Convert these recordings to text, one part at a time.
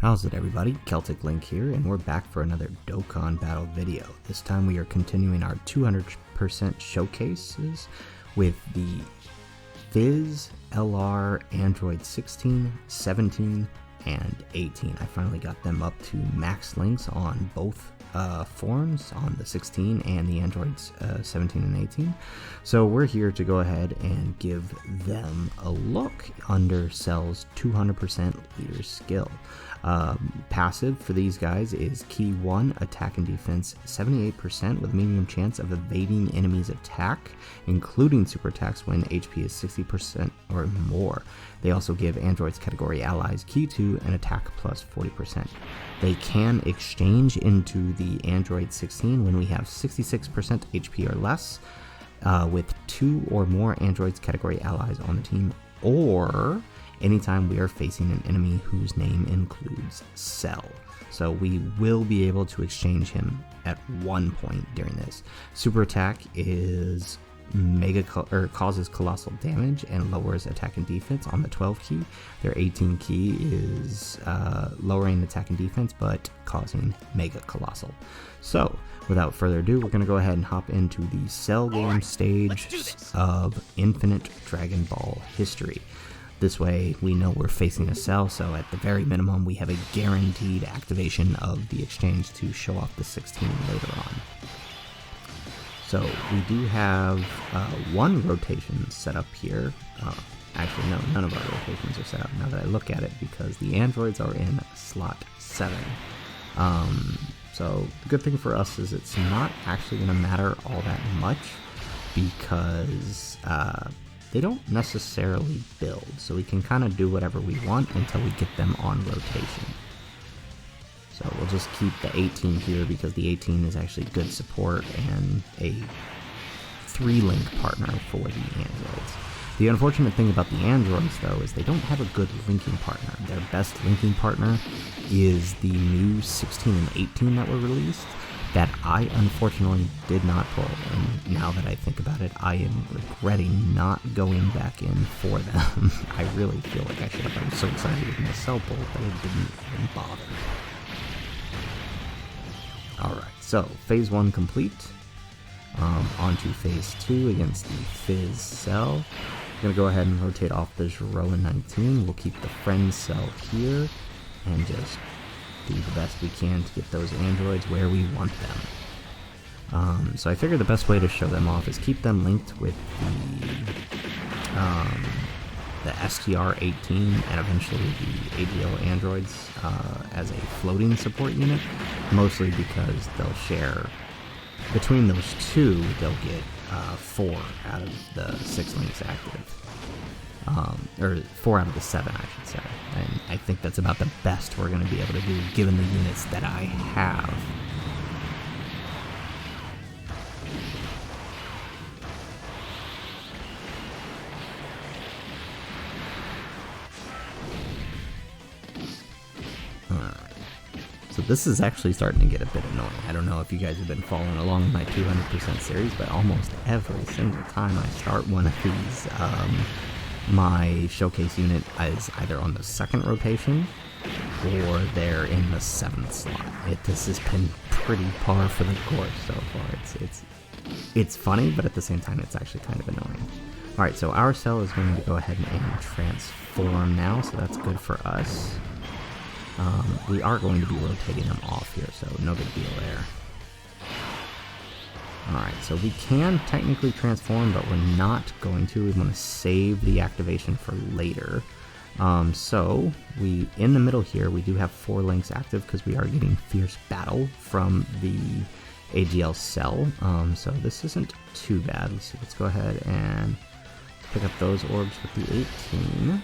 How's it, everybody? Celtic Link here, and we're back for another Dokkan battle video. This time we are continuing our 200% showcases with the Fizz LR Android 16, 17, and 18. I finally got them up to max links on both forms, on the 16 and the Androids 17 and 18. So we're here to go ahead and give them a look under Cell's 200% Leaderskill. Passive for these guys is Key 1, Attack and Defense 78% with a medium chance of evading enemies' attack, including super attacks when HP is 60% or more. They also give Androids category allies Key 2 and Attack plus 40%. They can exchange into the Android 16 when we have 66% HP or less, with 2 or more Androids category allies on the team, or anytime we are facing an enemy whose name includes Cell. So we will be able to exchange him at one point during this. Super attack is causes colossal damage and lowers attack and defense on the 12 key. Their 18 key is lowering attack and defense but causing mega colossal. So without further ado, we're going to go ahead and hop into the Cell game stage of Infinite Dragon Ball history. This way we know we're facing a Cell, so at the very minimum we have a guaranteed activation of the exchange to show off the 16 later on. So we do have one rotation set up here. Actually, no, none of our rotations are set up now that I look at it, because the androids are in slot 7. So the good thing for us is it's not actually going to matter all that much, because they don't necessarily build, so we can kind of do whatever we want until we get them on rotation. So we'll just keep the 18 here because the 18 is actually good support and a 3-link partner for the androids. The unfortunate thing about the androids, though, is they don't have a good linking partner. Their best linking partner is the new 16 and 18 that were released, that I unfortunately did not pull, and now that I think about it, I am regretting not going back in for them. I really feel like I should have. I was so excited with my Cell pull, but I didn't even bother. Alright, so Phase 1 complete. On to Phase 2 against the Fizz Cell. I'm going to go ahead and rotate off the Zero and 19. We'll keep the Friend Cell here, and just do the best we can to get those androids where we want them. So I figured the best way to show them off is keep them linked with the STR-18 and eventually the AGL Androids as a floating support unit, mostly because they'll share, between those two, they'll get 4 out of the 6 links active. Or 4 out of the 7, I should say. And I think that's about the best we're going to be able to do, given the units that I have. Alright. So this is actually starting to get a bit annoying. I don't know if you guys have been following along my 200% series, but almost every single time I start one of these, my showcase unit is either on the 2nd rotation or they're in the 7th slot. This has been pretty par for the course so far. It's funny, but at the same time it's actually kind of annoying. Alright, so our Cell is going to go ahead and transform now, so that's good for us. We are going to be rotating them off here, so no big deal there. Alright, so we can technically transform, but we're not going to. We want to save the activation for later. So, in the middle here, we do have 4 links active because we are getting Fierce Battle from the AGL Cell. So this isn't too bad. Let's go ahead and pick up those orbs with the 18.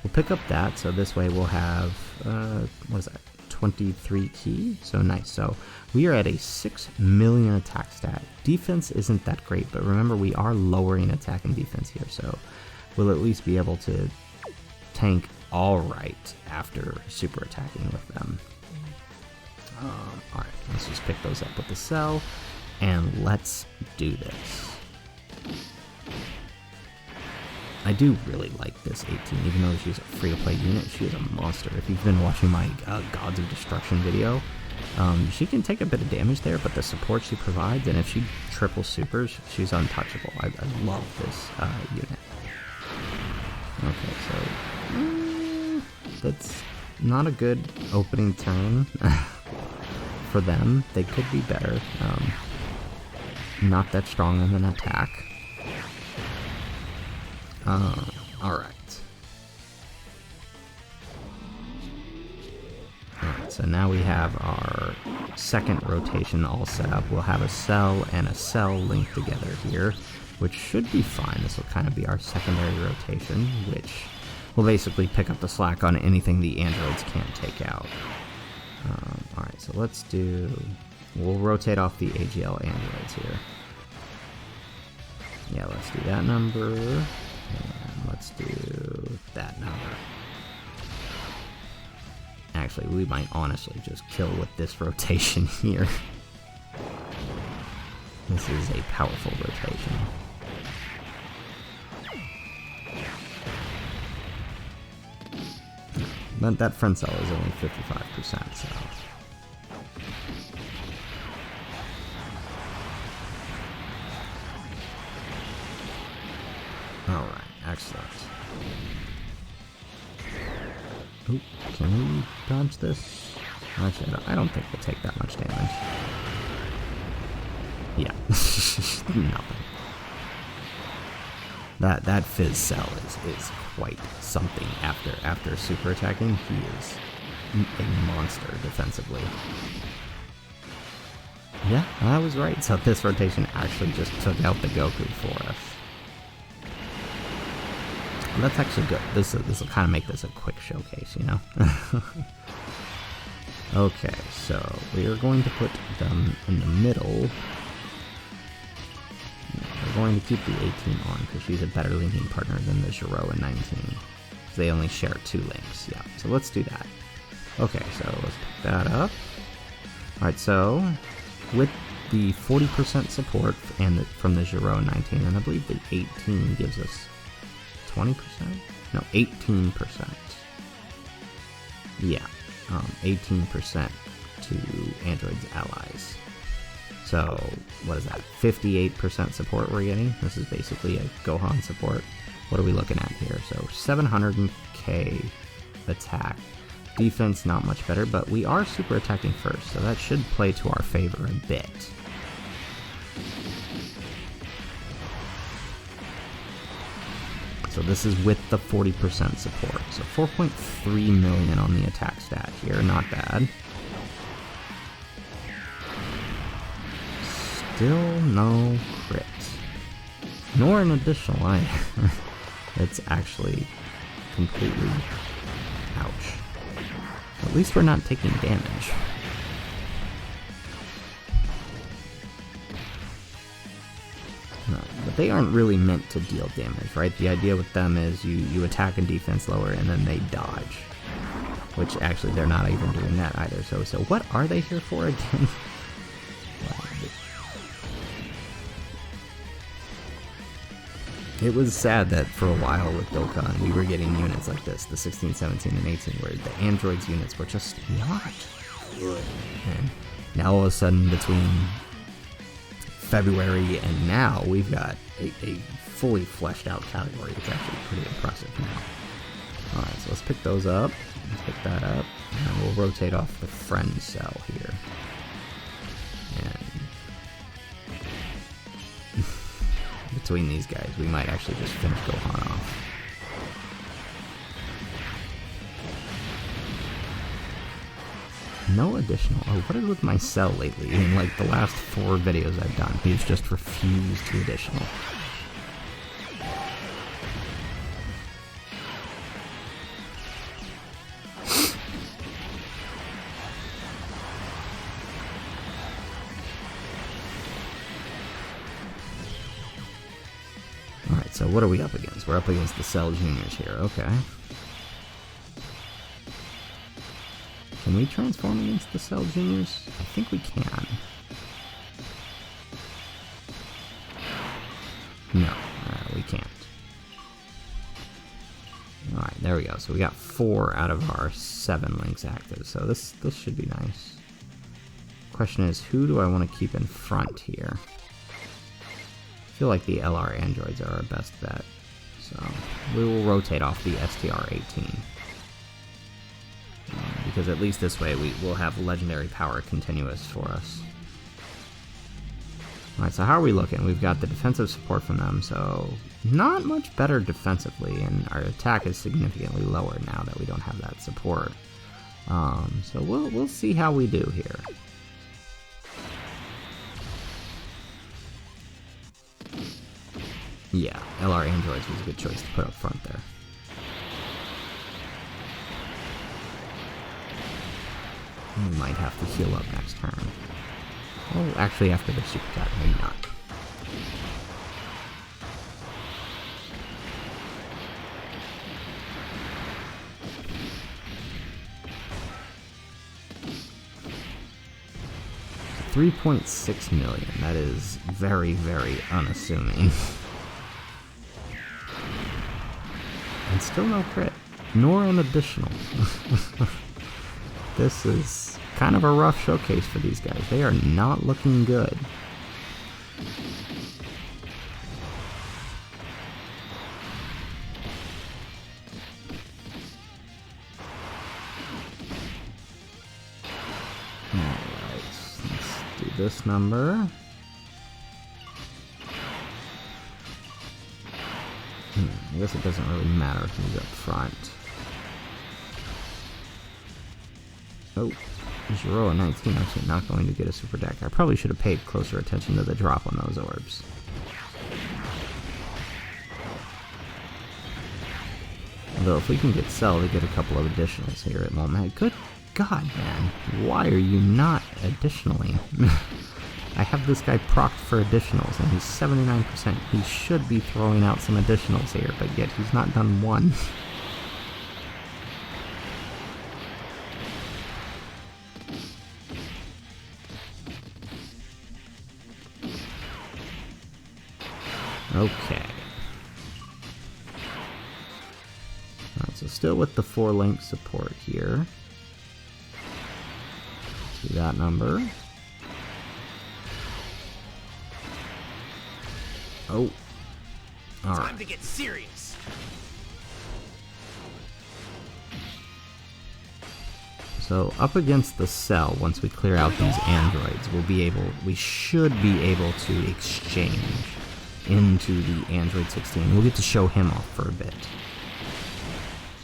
We'll pick up that, so this way we'll have, what is that, 23 key? So nice. So we are at a 6 million attack stat. Defense isn't that great, but remember we are lowering attack and defense here, so we'll at least be able to tank alright after super attacking with them. Alright, let's just pick those up with the Cell, and let's do this. I do really like this 18, even though she's a free-to-play unit. She is a monster. If you've been watching my Gods of Destruction video, she can take a bit of damage there, but the support she provides, and if she triple supers, she's untouchable. I love this unit. Okay, so that's not a good opening turn for them. They could be better. Not that strong of an attack. Alright. Alright, so now we have our second rotation all set up. We'll have a cell and a cell linked together here, which should be fine. This will kind of be our secondary rotation, which will basically pick up the slack on anything the androids can't take out. Alright, so let's do... We'll rotate off the AGL androids here. Yeah, let's do that number. And let's do that number. Actually, we might honestly just kill with this rotation here. This is a powerful rotation. But that front cell is only 55%, so... Alright, excellent. Oop, can we dodge this? Actually, I don't think we'll take that much damage. Yeah, nothing. That Fizz cell is quite something after super attacking. He is a monster defensively. Yeah, I was right. So this rotation actually just took out the Goku for us. That's actually good. This will kind of make this a quick showcase, you know? Okay, so we are going to put them in the middle. We're going to keep the 18 on because she's a better linking partner than the Zero and 19. They only share 2 links, yeah. So let's do that. Okay, so let's pick that up. Alright, so with the 40% support and from the Zero and 19, and I believe the 18 gives us 20%? No, 18%. Yeah, 18% to Android's allies. So, what is that? 58% support we're getting? This is basically a Gohan support. What are we looking at here? So, 700k attack. Defense, not much better, but we are super attacking first, so that should play to our favor a bit. So this is with the 40% support. So 4.3 million on the attack stat here, not bad. Still no crit. Nor an additional item. It's actually completely... ouch. At least we're not taking damage. No, but they aren't really meant to deal damage, right? The idea with them is you attack and defense lower and then they dodge. Which actually they're not even doing that either. So what are they here for again? It was sad that for a while with Dokkan we were getting units like this, the 16, 17, and 18, where the androids units were just not good. And now all of a sudden between February and now, we've got a fully fleshed out category. It's actually pretty impressive now. Alright, so let's pick those up. Let's pick that up. And we'll rotate off the friend cell here. And between these guys, we might actually just finish Gohan off. No additional. Oh, what is with my cell lately? In like the last 4 videos I've done, he's just refused to additional. Alright, so what are we up against? We're up against the Cell Juniors here, okay. Can we transform against the Cell Juniors? I think we can. No, we can't. there we go. So we got 4 out of our 7 links active. So this should be nice. Question is, who do I want to keep in front here? I feel like the LR Androids are our best bet. So we will rotate off the STR-18. Because at least this way we will have legendary power continuous for us. Alright, so how are we looking? We've got the defensive support from them, so not much better defensively, and our attack is significantly lower now that we don't have that support. So we'll see how we do here. Yeah, LR Androids was a good choice to put up front there. We might have to heal up next turn. Oh, actually after the super attack, maybe not. $3.6 million. That is very, very unassuming. And still no crit, nor an additional. This is kind of a rough showcase for these guys. They are not looking good. Alright, let's do this number. I guess it doesn't really matter who's up front. Oh, Giro at 19, actually not going to get a super deck. I probably should have paid closer attention to the drop on those orbs. Although if we can get Cell to get a couple of additionals here at moment. Good God, man. Why are you not additionally? I have this guy procced for additionals and he's 79%. He should be throwing out some additionals here, but yet he's not done one. Okay. Alright, so still with the 4-link support here. See that number. Oh. Alright. Time to get serious. So up against the Cell, once we clear out these androids, we should be able to exchange into the Android 16. We'll get to show him off for a bit.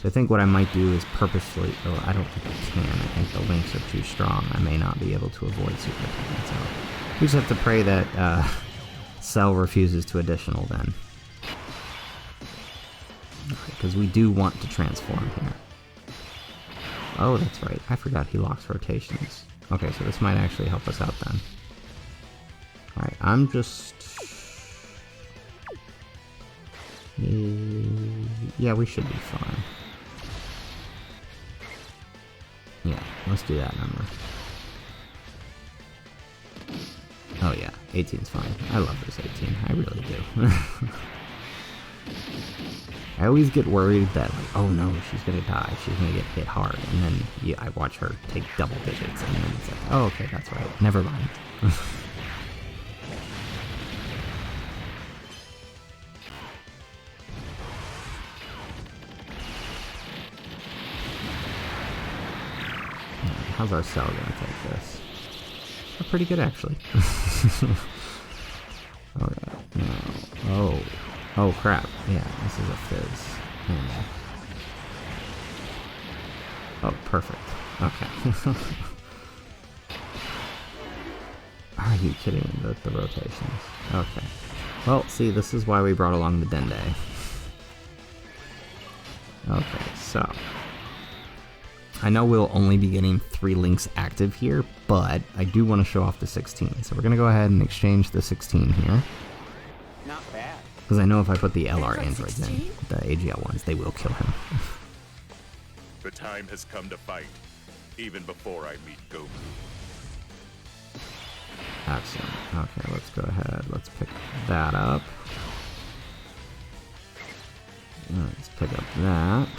So I think what I might do is purposely, oh, I don't think I can. I think the links are too strong. I may not be able to avoid super attacking Cell. We just have to pray that Cell refuses to additional then. Because we do want to transform here. Oh, that's right. I forgot he locks rotations. Okay, so this might actually help us out then. Alright, I'm just... Yeah, we should be fine. Yeah, let's do that number. Oh yeah, 18's fine. I love this 18. I really do. I always get worried that, like, oh no, she's gonna die. She's gonna get hit hard. And then yeah, I watch her take double digits, and then it's like, oh, okay, that's right. Never mind. How's our Cell gonna take this? Pretty good, actually. Okay, no. Oh crap. Yeah, this is a fizz. Oh, perfect. Okay. Are you kidding me? The rotations. Okay. Well, see, this is why we brought along the Dende. Okay, so... I know we'll only be getting 3 links active here, but I do want to show off the 16. So we're going to go ahead and exchange the 16 here. Not bad. Because I know if I put the LR Androids in, the AGL ones, they will kill him. The time has come to fight, even before I meet Goku. Excellent. Okay, let's go ahead. Let's pick that up. Let's pick up that.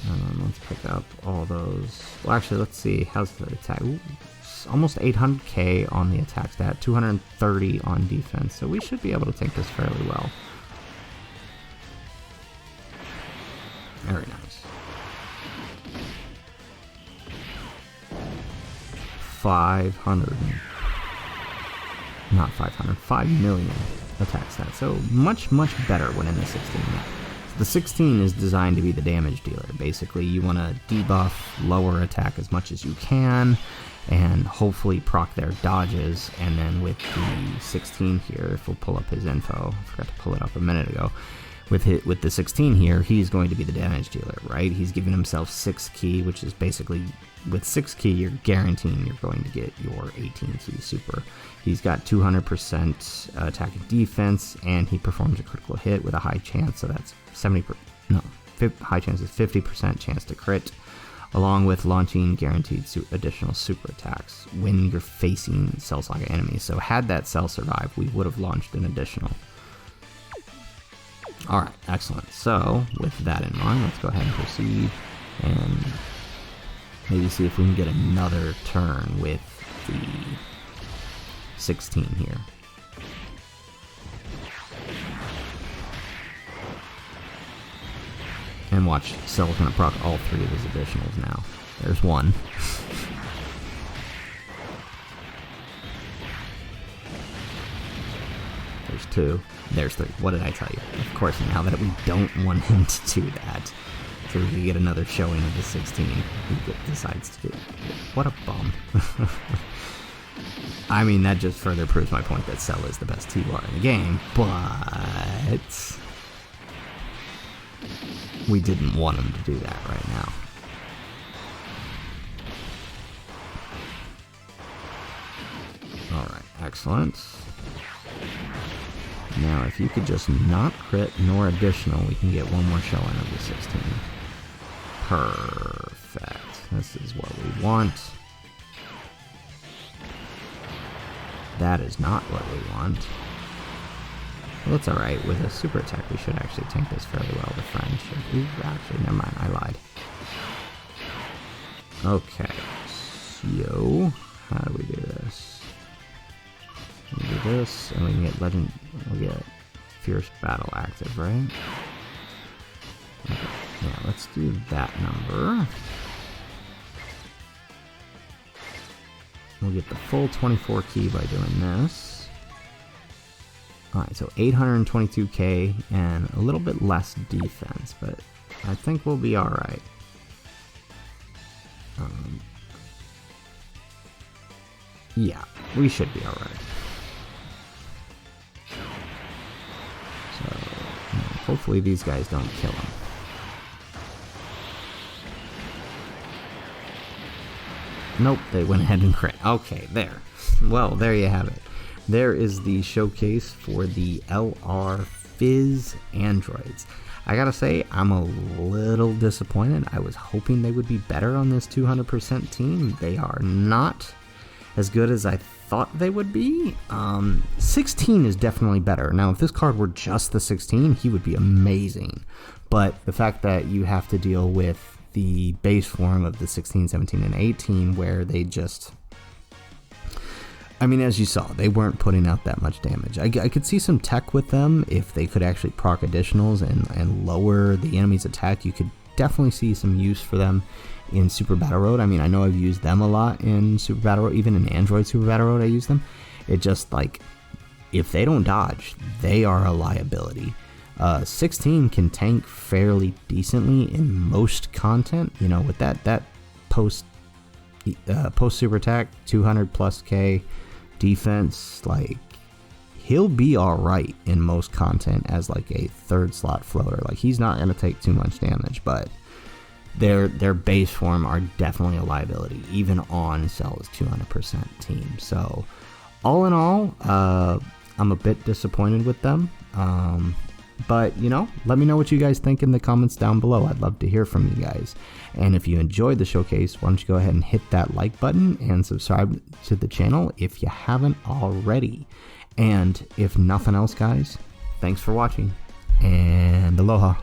And then let's pick up all those. Well, actually, let's see. How's the attack? Ooh, almost 800k on the attack stat, 230 on defense. So we should be able to take this fairly well. Very nice. 5 million attack stat. So much better when in the 16. The 16 is designed to be the damage dealer. Basically, you want to debuff lower attack as much as you can, and hopefully proc their dodges. And then with the 16 here, if we'll pull up his info, I forgot to pull it up a minute ago. With the 16 here, he's going to be the damage dealer, right? He's giving himself 6 key, which is basically, with 6 key, you're guaranteeing you're going to get your 18 key super. He's got 200% attack and defense, and he performs a critical hit with a high chance, so that's high chance is 50% chance to crit, along with launching guaranteed additional super attacks when you're facing Cell Saga enemies. So had that cell survived, we would have launched an additional. Alright, excellent. So, with that in mind, let's go ahead and proceed and maybe see if we can get another turn with the 16 here. And watch, Cell's gonna proc all 3 of his additionals now. There's 1. There's 2. There's 3. What did I tell you? Of course, now that we don't want him to do that, so we can get another showing of the 16, he decides to do it. What a bum. I mean, that just further proves my point that Cell is the best TUR in the game, but we didn't want him to do that right now. Alright, excellent. Now, if you could just not crit nor additional, we can get one more showing of the 16. Perfect. This is what we want. That is not what we want. Well, that's alright. With a super attack, we should actually tank this fairly well with friends. Actually, never mind. I lied. Okay. So, how do we do this? We do this, and we can get Legend. We'll get Fierce Battle active, right? Okay. Yeah, let's do that number. We'll get the full 24 key by doing this. Alright, so 822k and a little bit less defense, but I think we'll be alright. Yeah, we should be alright. So, hopefully these guys don't kill him. Nope, they went ahead and crit. Okay, there. Well, there you have it. There is the showcase for the LR PHY Androids. I gotta say, I'm a little disappointed. I was hoping they would be better on this 200% team. They are not as good as I thought they would be. 16 is definitely better. Now, if this card were just the 16, he would be amazing. But the fact that you have to deal with the base form of the 16, 17, and 18, where they just... I mean, as you saw, they weren't putting out that much damage. I could see some tech with them if they could actually proc additionals and lower the enemy's attack. You could definitely see some use for them in Super Battle Road. I mean, I know I've used them a lot in Super Battle Road, even in Android Super Battle Road I use them. It just, like, if they don't dodge, they are a liability. 16 can tank fairly decently in most content, you know, with that post super attack, 200 plus K defense, like, he'll be alright in most content as like a third slot floater. Like, he's not going to take too much damage, but their base form are definitely a liability, even on Cell's 200% team. So, all in all, I'm a bit disappointed with them. But, you know, let me know what you guys think in the comments down below. I'd love to hear from you guys. And if you enjoyed the showcase, why don't you go ahead and hit that like button and subscribe to the channel if you haven't already. And if nothing else, guys, thanks for watching, and aloha.